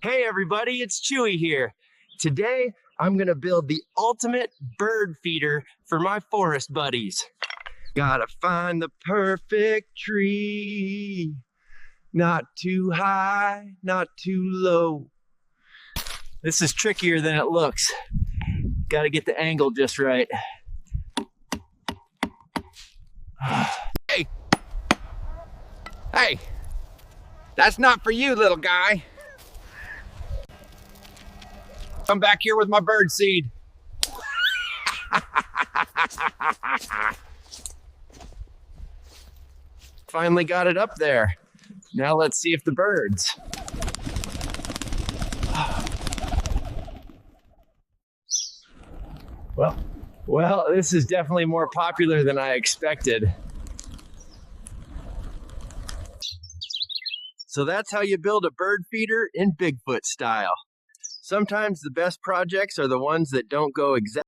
Hey everybody, it's Chewy here. Today, I'm gonna build the ultimate bird feeder for my forest buddies. Gotta find the perfect tree. Not too high, not too low. This is trickier than it looks. Gotta get the angle just right. Hey! Hey! That's not for you, little guy. Come back here with my bird seed. Finally got it up there. Now let's see if the birds. Well, this is definitely more popular than I expected. So that's how you build a bird feeder in Bigfoot style. Sometimes the best projects are the ones that don't go exactly